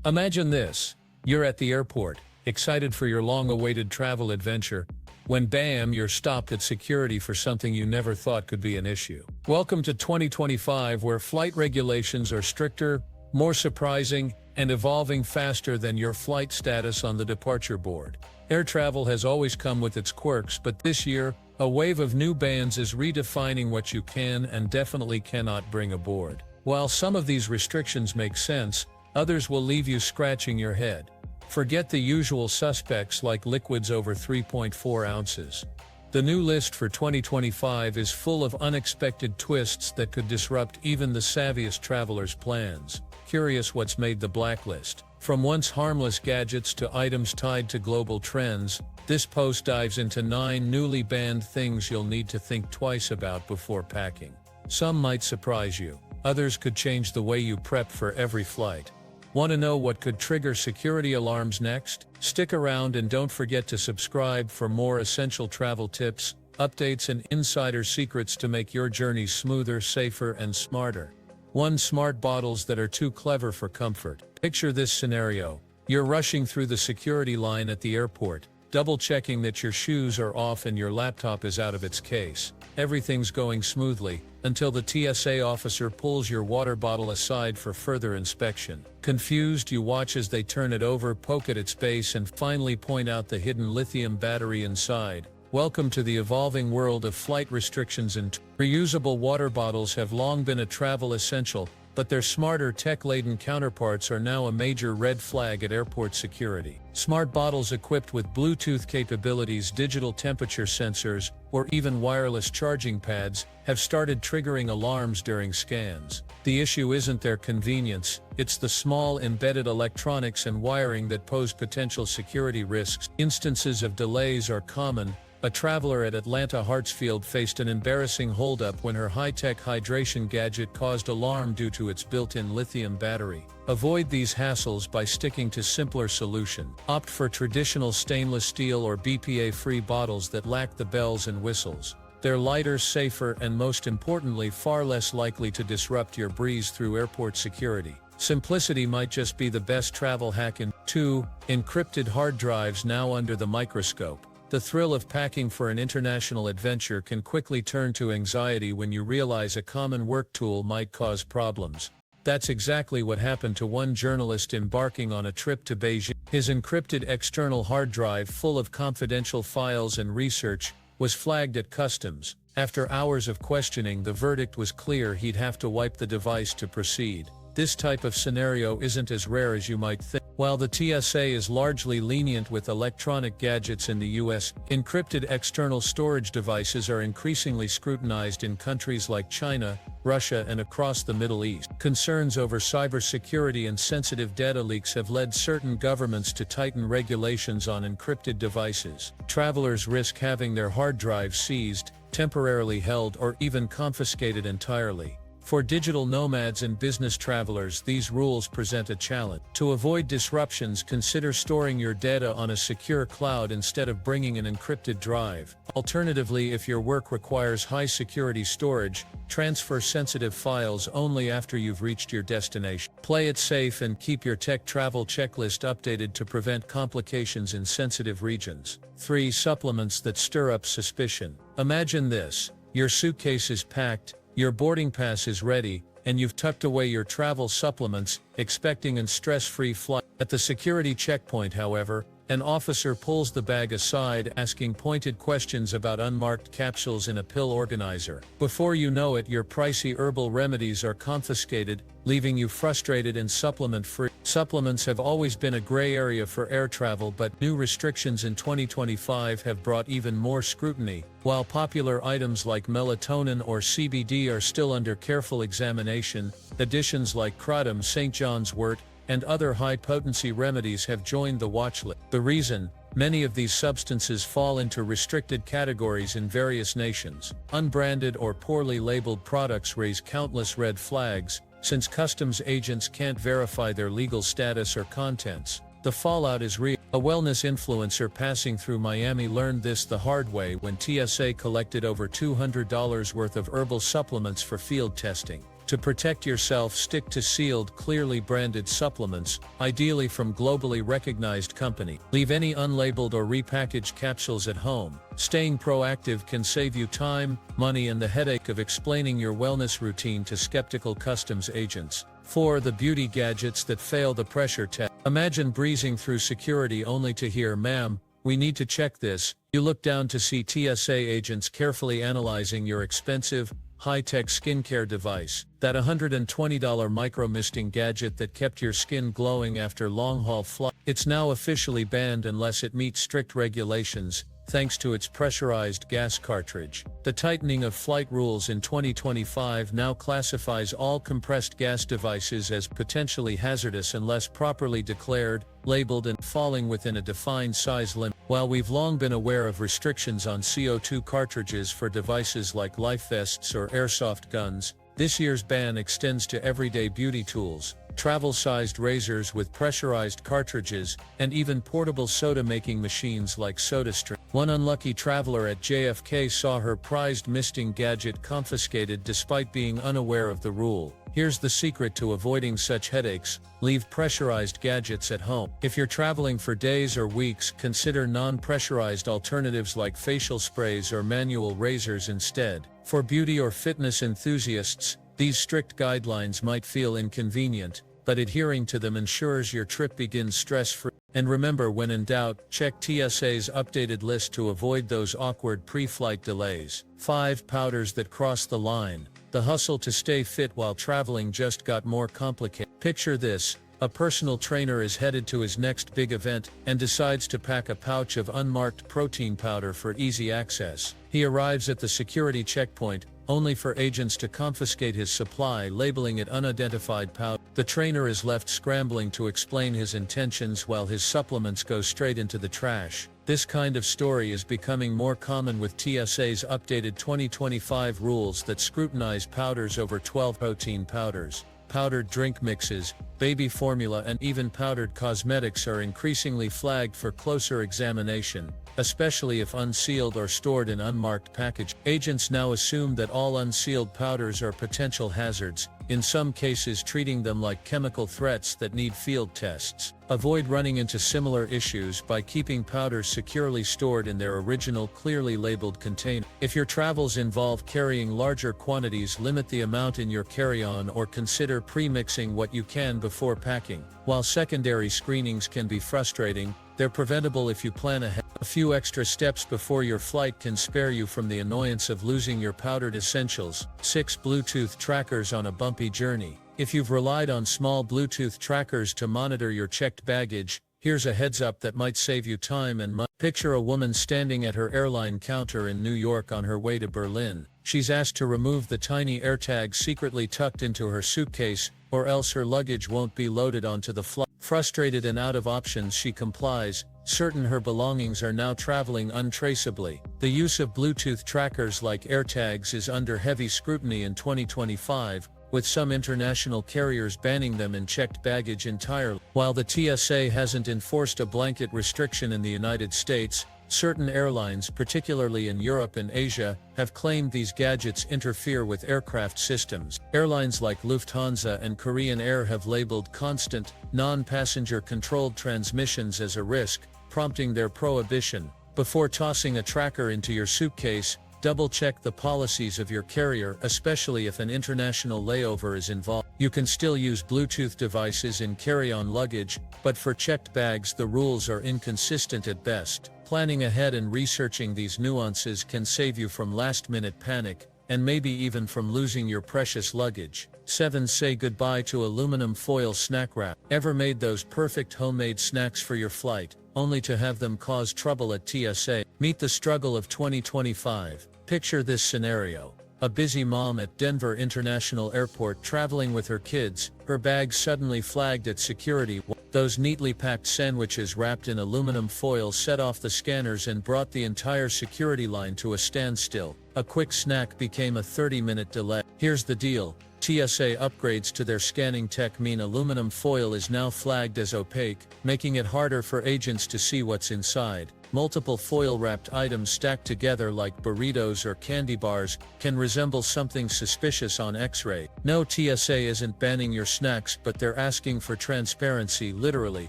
Imagine this. You're at the airport, excited for your long-awaited travel adventure, when bam, you're stopped at security for something you never thought could be an issue. Welcome to 2025, where flight regulations are stricter, more surprising, and evolving faster than your flight status on the departure board. Air travel has always come with its quirks, but this year, a wave of new bans is redefining what you can and definitely cannot bring aboard. While some of these restrictions make sense, others will leave you scratching your head. Forget the usual suspects like liquids over 3.4 ounces. The new list for 2025 is full of unexpected twists that could disrupt even the savviest travelers' plans. Curious what's made the blacklist? From once harmless gadgets to items tied to global trends, this post dives into 9 newly banned things you'll need to think twice about before packing. Some might surprise you. Others could change the way you prep for every flight. Want to know what could trigger security alarms next? Stick around and don't forget to subscribe for more essential travel tips, updates, and insider secrets to make your journeys smoother, safer, and smarter. 1. Smart bottles that are too clever for comfort. Picture this scenario. You're rushing through the security line at the airport, double-checking that your shoes are off and your laptop is out of its case. Everything's going smoothly, until the TSA officer pulls your water bottle aside for further inspection. Confused, you watch as they turn it over, poke at its base, and finally point out the hidden lithium battery inside. Welcome to the evolving world of flight restrictions, and reusable water bottles have long been a travel essential, but their smarter tech-laden counterparts are now a major red flag at airport security. Smart bottles equipped with Bluetooth capabilities, digital temperature sensors, or even wireless charging pads have started triggering alarms during scans. The issue isn't their convenience, it's the small embedded electronics and wiring that pose potential security risks. Instances of delays are common. A traveler at Atlanta Hartsfield faced an embarrassing holdup when her high-tech hydration gadget caused alarm due to its built-in lithium battery. Avoid these hassles by sticking to simpler solution. Opt for traditional stainless steel or BPA-free bottles that lack the bells and whistles. They're lighter, safer, and most importantly, far less likely to disrupt your breeze through airport security. Simplicity might just be the best travel hack. 2. Encrypted hard drives now under the microscope. The thrill of packing for an international adventure can quickly turn to anxiety when you realize a common work tool might cause problems. That's exactly what happened to one journalist embarking on a trip to Beijing. His encrypted external hard drive full of confidential files and research was flagged at customs. After hours of questioning, the verdict was clear: he'd have to wipe the device to proceed. This type of scenario isn't as rare as you might think. While the TSA is largely lenient with electronic gadgets in the US, encrypted external storage devices are increasingly scrutinized in countries like China, Russia, and across the Middle East. Concerns over cybersecurity and sensitive data leaks have led certain governments to tighten regulations on encrypted devices. Travelers risk having their hard drives seized, temporarily held, or even confiscated entirely. For digital nomads and business travelers, these rules present a challenge. To avoid disruptions, consider storing your data on a secure cloud instead of bringing an encrypted drive. Alternatively, if your work requires high-security storage, transfer sensitive files only after you've reached your destination. Play it safe and keep your tech travel checklist updated to prevent complications in sensitive regions. 3. Supplements that stir up suspicion. Imagine this. Your suitcase is packed, your boarding pass is ready, and you've tucked away your travel supplements, expecting a stress-free flight. At the security checkpoint, however, an officer pulls the bag aside, asking pointed questions about unmarked capsules in a pill organizer. Before you know it, your pricey herbal remedies are confiscated, leaving you frustrated and supplement-free. Supplements have always been a gray area for air travel, but new restrictions in 2025 have brought even more scrutiny. While popular items like melatonin or CBD are still under careful examination, additions like kratom, St. John's wort, and other high-potency remedies have joined the watch list. The reason? Many of these substances fall into restricted categories in various nations. Unbranded or poorly labeled products raise countless red flags, since customs agents can't verify their legal status or contents. The fallout is real. A wellness influencer passing through Miami learned this the hard way when TSA collected over $200 worth of herbal supplements for field testing. To protect yourself, stick to sealed, clearly branded supplements, ideally from globally recognized company. Leave any unlabeled or repackaged capsules at home. Staying proactive can save you time, money, and the headache of explaining your wellness routine to skeptical customs agents. 4. The beauty gadgets that fail the pressure test. Imagine breezing through security only to hear, "Ma'am, we need to check this." You look down to see TSA agents carefully analyzing your expensive, high-tech skincare device. That $120 micro-misting gadget that kept your skin glowing after long-haul flight. It's now officially banned unless it meets strict regulations, thanks to its pressurized gas cartridge. The tightening of flight rules in 2025 now classifies all compressed gas devices as potentially hazardous unless properly declared, labeled, and falling within a defined size limit. While we've long been aware of restrictions on CO2 cartridges for devices like life vests or airsoft guns, this year's ban extends to everyday beauty tools, travel-sized razors with pressurized cartridges, and even portable soda-making machines like SodaStream. One unlucky traveler at JFK saw her prized misting gadget confiscated despite being unaware of the rule. Here's the secret to avoiding such headaches: leave pressurized gadgets at home. If you're traveling for days or weeks, consider non-pressurized alternatives like facial sprays or manual razors instead. For beauty or fitness enthusiasts, these strict guidelines might feel inconvenient, but adhering to them ensures your trip begins stress-free. And remember, when in doubt, check TSA's updated list to avoid those awkward pre-flight delays. 5. Powders that cross the line. The hustle to stay fit while traveling just got more complicated. Picture this: a personal trainer is headed to his next big event and decides to pack a pouch of unmarked protein powder for easy access. He arrives at the security checkpoint, only for agents to confiscate his supply, labeling it unidentified powder. The trainer is left scrambling to explain his intentions while his supplements go straight into the trash. This kind of story is becoming more common with TSA's updated 2025 rules that scrutinize powders over 12 protein powders. Powdered drink mixes, baby formula, and even powdered cosmetics are increasingly flagged for closer examination, especially if unsealed or stored in unmarked package. Agents now assume that all unsealed powders are potential hazards, in some cases treating them like chemical threats that need field tests. Avoid running into similar issues by keeping powders securely stored in their original, clearly labeled container. If your travels involve carrying larger quantities, limit the amount in your carry-on or consider pre-mixing what you can before packing. While secondary screenings can be frustrating, they're preventable if you plan ahead. A few extra steps before your flight can spare you from the annoyance of losing your powdered essentials. 6. Bluetooth trackers on a bumpy journey. If you've relied on small Bluetooth trackers to monitor your checked baggage, here's a heads up that might save you time and money. Picture a woman standing at her airline counter in New York on her way to Berlin. She's asked to remove the tiny AirTag secretly tucked into her suitcase, or else her luggage won't be loaded onto the flight. Frustrated and out of options, she complies, certain her belongings are now traveling untraceably. The use of Bluetooth trackers like AirTags is under heavy scrutiny in 2025, with some international carriers banning them in checked baggage entirely. While the TSA hasn't enforced a blanket restriction in the United States, certain airlines, particularly in Europe and Asia, have claimed these gadgets interfere with aircraft systems. Airlines like Lufthansa and Korean Air have labeled constant, non-passenger controlled transmissions as a risk, prompting their prohibition. Before tossing a tracker into your suitcase, double-check the policies of your carrier, especially if an international layover is involved. You can still use Bluetooth devices in carry-on luggage, but for checked bags the rules are inconsistent at best. Planning ahead and researching these nuances can save you from last-minute panic, and maybe even from losing your precious luggage. 7. Say goodbye to aluminum foil snack wrap. Ever made those perfect homemade snacks for your flight, only to have them cause trouble at TSA? Meet the struggle of 2025. Picture this scenario. A busy mom at Denver International Airport traveling with her kids, her bag suddenly flagged at security. Those neatly packed sandwiches wrapped in aluminum foil set off the scanners and brought the entire security line to a standstill. A quick snack became a 30-minute delay. Here's the deal. TSA upgrades to their scanning tech mean aluminum foil is now flagged as opaque, making it harder for agents to see what's inside. Multiple foil-wrapped items stacked together like burritos or candy bars can resemble something suspicious on X-ray. No, TSA isn't banning your snacks, but they're asking for transparency, literally.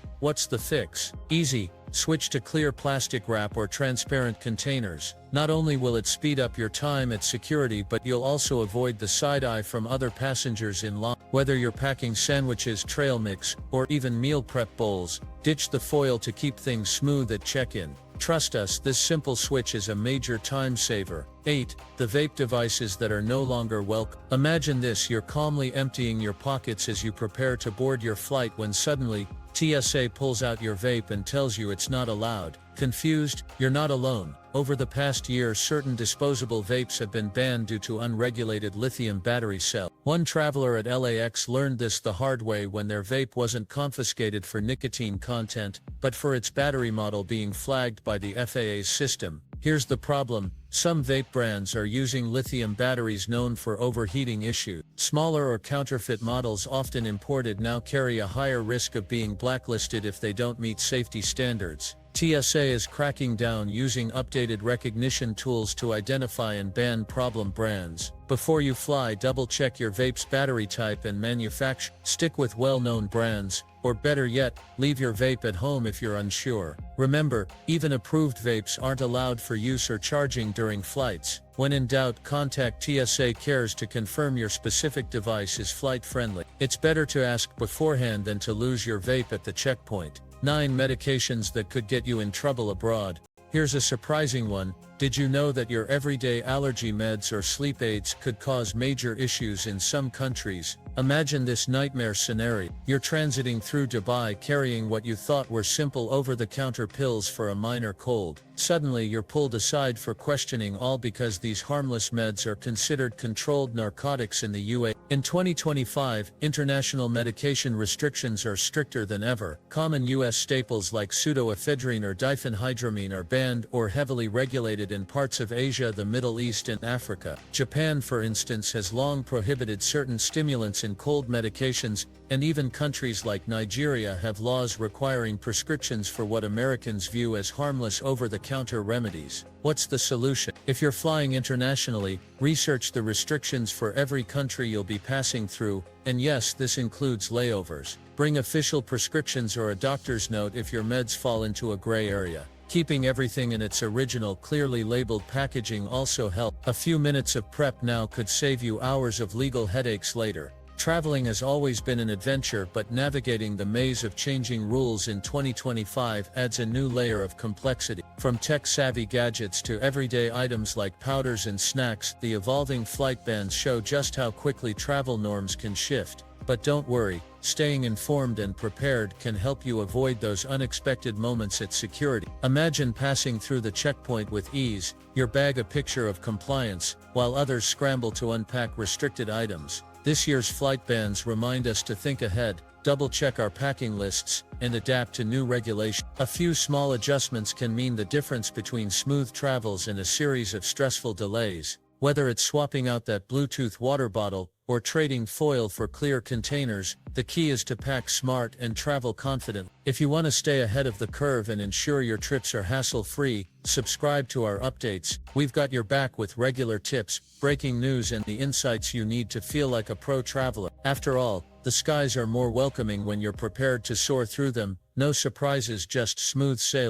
What's the fix? Easy. Switch to clear plastic wrap or transparent containers. Not only will it speed up your time at security, but you'll also avoid the side-eye from other passengers in line. Whether you're packing sandwiches, trail mix, or even meal prep bowls, ditch the foil to keep things smooth at check-in. Trust us, this simple switch is a major time saver. 8. The vape devices that are no longer welcome. Imagine this: you're calmly emptying your pockets as you prepare to board your flight when suddenly, TSA pulls out your vape and tells you it's not allowed. Confused? You're not alone. Over the past year, certain disposable vapes have been banned due to unregulated lithium battery cells. One traveler at LAX learned this the hard way when their vape wasn't confiscated for nicotine content, but for its battery model being flagged by the FAA's system. Here's the problem: some vape brands are using lithium batteries known for overheating issues. Smaller or counterfeit models, often imported, now carry a higher risk of being blacklisted if they don't meet safety standards. TSA is cracking down using updated recognition tools to identify and ban problem brands. Before you fly, double-check your vape's battery type and manufacturer. Stick with well-known brands, or better yet, leave your vape at home if you're unsure. Remember, even approved vapes aren't allowed for use or charging during flights. When in doubt, contact TSA Cares to confirm your specific device is flight-friendly. It's better to ask beforehand than to lose your vape at the checkpoint. 9 medications that could get you in trouble abroad. Here's a surprising one. Did you know that your everyday allergy meds or sleep aids could cause major issues in some countries? Imagine this nightmare scenario. You're transiting through Dubai carrying what you thought were simple over-the-counter pills for a minor cold. Suddenly you're pulled aside for questioning, all because these harmless meds are considered controlled narcotics in the UAE. In 2025, international medication restrictions are stricter than ever. Common U.S. staples like pseudoephedrine or diphenhydramine are banned or heavily regulated in parts of Asia, the Middle East, and Africa. Japan, for instance, has long prohibited certain stimulants in cold medications, and even countries like Nigeria have laws requiring prescriptions for what Americans view as harmless over-the-counter remedies. What's the solution? If you're flying internationally, research the restrictions for every country you'll be passing through, and yes, this includes layovers. Bring official prescriptions or a doctor's note if your meds fall into a gray area. Keeping everything in its original, clearly labeled packaging also helps. A few minutes of prep now could save you hours of legal headaches later. Traveling has always been an adventure, but navigating the maze of changing rules in 2025 adds a new layer of complexity. From tech-savvy gadgets to everyday items like powders and snacks, the evolving flight bans show just how quickly travel norms can shift. But don't worry, staying informed and prepared can help you avoid those unexpected moments at security. Imagine passing through the checkpoint with ease, your bag a picture of compliance, while others scramble to unpack restricted items. This year's flight bans remind us to think ahead, double-check our packing lists, and adapt to new regulations. A few small adjustments can mean the difference between smooth travels and a series of stressful delays. Whether it's swapping out that Bluetooth water bottle, or trading foil for clear containers, the key is to pack smart and travel confident. If you want to stay ahead of the curve and ensure your trips are hassle-free, subscribe to our updates. We've got your back with regular tips, breaking news, and the insights you need to feel like a pro traveler. After all, the skies are more welcoming when you're prepared to soar through them. No surprises, just smooth sailing.